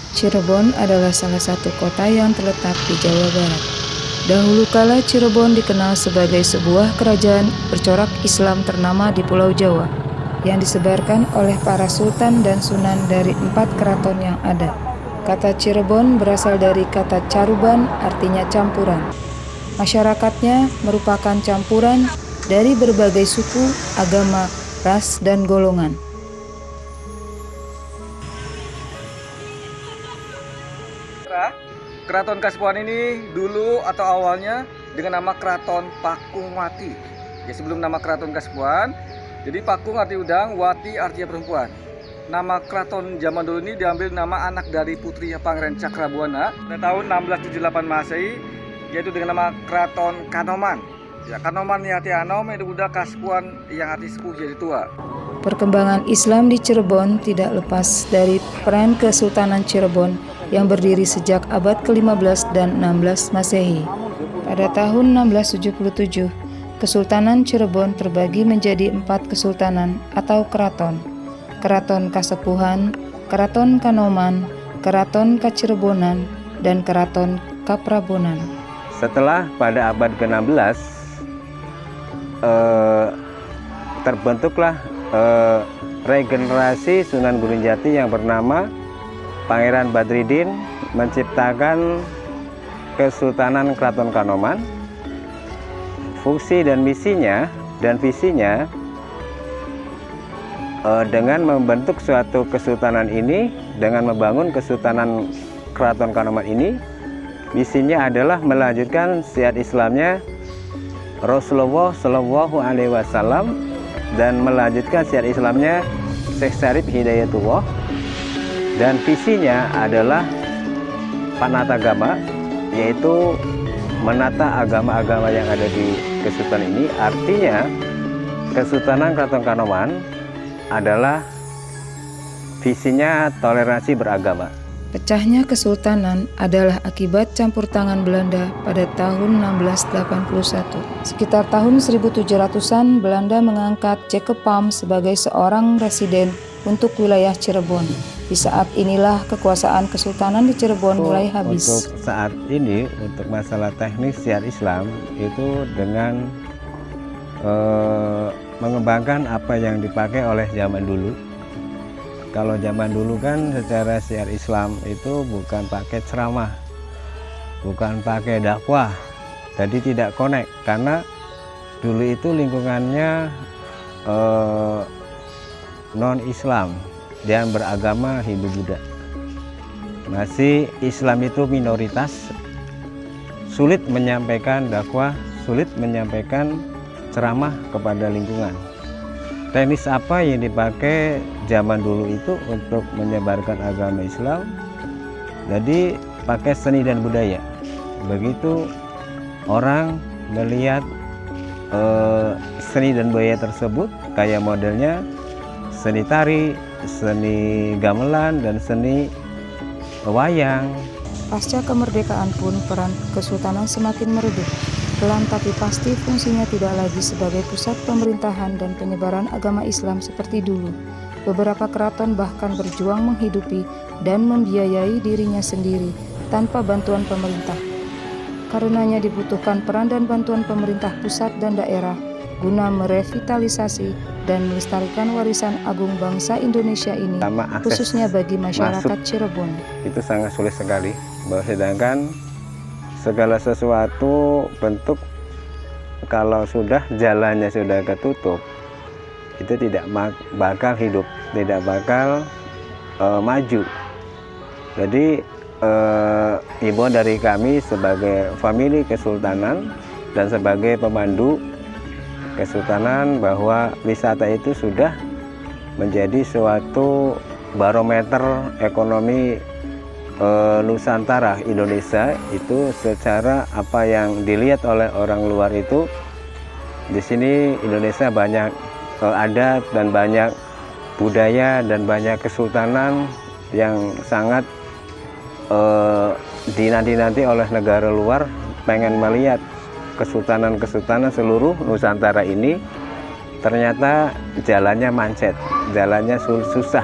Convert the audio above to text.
Cirebon adalah salah satu kota yang terletak di Jawa Barat. Dahulu kala Cirebon dikenal sebagai sebuah kerajaan bercorak Islam ternama di Pulau Jawa, yang disebarkan oleh para sultan dan sunan dari 4 keraton yang ada. Kata Cirebon berasal dari kata caruban, artinya campuran. Masyarakatnya merupakan campuran dari berbagai suku, agama, ras, dan golongan. Keraton Kasepuhan ini dulu atau awalnya dengan nama Keraton Pakung Wati. Ya, sebelum nama Keraton Kasepuhan, jadi Pakung arti udang, Wati artinya perempuan. Nama keraton zaman dulu ini diambil nama anak dari putrinya Pangeran Cakrabuana pada tahun 1678 Masehi, yaitu dengan nama Keraton Kanoman. Ya, Kanoman yang arti anom, itu udah Kasepuhan yang arti sepuh jadi tua. Perkembangan Islam di Cirebon tidak lepas dari peran Kesultanan Cirebon yang berdiri sejak abad ke-15 dan 16 Masehi. Pada tahun 1677, Kesultanan Cirebon terbagi menjadi 4 kesultanan atau keraton. Keraton Kasepuhan, Keraton Kanoman, Keraton Kacirebonan, dan Keraton Kaprabonan. Setelah pada abad ke-16 terbentuklah regenerasi Sunan Gunung Jati yang bernama Pangeran Badridin menciptakan Kesultanan Keraton Kanoman. Fungsi dan misinya dan visinya dengan membentuk suatu kesultanan ini, dengan membangun Kesultanan Keraton Kanoman ini, misinya adalah melanjutkan syiar Islamnya Rasulullah Shallallahu Alaihi Wasallam dan melanjutkan syiar Islamnya Syekh Syarif Hidayatullah. Dan visinya adalah panatagama, yaitu menata agama-agama yang ada di Kesultanan ini. Artinya Kesultanan Keraton Kanoman adalah visinya toleransi beragama. Pecahnya kesultanan adalah akibat campur tangan Belanda pada tahun 1681. Sekitar tahun 1700-an, Belanda mengangkat Jacob Palm sebagai seorang residen untuk wilayah Cirebon. Di saat inilah kekuasaan kesultanan di Cirebon mulai habis. Untuk saat ini, untuk masalah teknis syiar Islam itu dengan mengembangkan apa yang dipakai oleh zaman dulu. Kalau zaman dulu kan secara syiar Islam itu bukan pakai ceramah, bukan pakai dakwah, jadi tidak connect karena dulu itu lingkungannya non-Islam dan beragama Hindu-Buddha. Masih Islam itu minoritas, sulit menyampaikan dakwah, sulit menyampaikan ceramah kepada lingkungan. Teknis apa yang dipakai zaman dulu itu untuk menyebarkan agama Islam? Jadi pakai seni dan budaya. Begitu orang melihat seni dan budaya tersebut, kayak modelnya seni tari, seni gamelan, dan seni wayang. Pasca kemerdekaan pun peran kesultanan semakin meredup. Pelan tapi pasti fungsinya tidak lagi sebagai pusat pemerintahan dan penyebaran agama Islam seperti dulu. Beberapa keraton bahkan berjuang menghidupi dan membiayai dirinya sendiri tanpa bantuan pemerintah. Karenanya dibutuhkan peran dan bantuan pemerintah pusat dan daerah guna merevitalisasi dan melestarikan warisan agung bangsa Indonesia ini, khususnya bagi masyarakat Cirebon. Itu sangat sulit sekali, sedangkan segala sesuatu bentuk kalau sudah jalannya sudah ketutup itu tidak bakal hidup, tidak bakal maju. Jadi himbauan dari kami sebagai famili kesultanan dan sebagai pemandu kesultanan bahwa wisata itu sudah menjadi suatu barometer ekonomi Nusantara Indonesia. Itu secara apa yang dilihat oleh orang luar itu, di sini Indonesia banyak adat dan banyak budaya dan banyak kesultanan yang sangat dinanti-nanti oleh negara luar, pengen melihat kesultanan-kesultanan seluruh Nusantara ini. Ternyata jalannya macet, jalannya susah.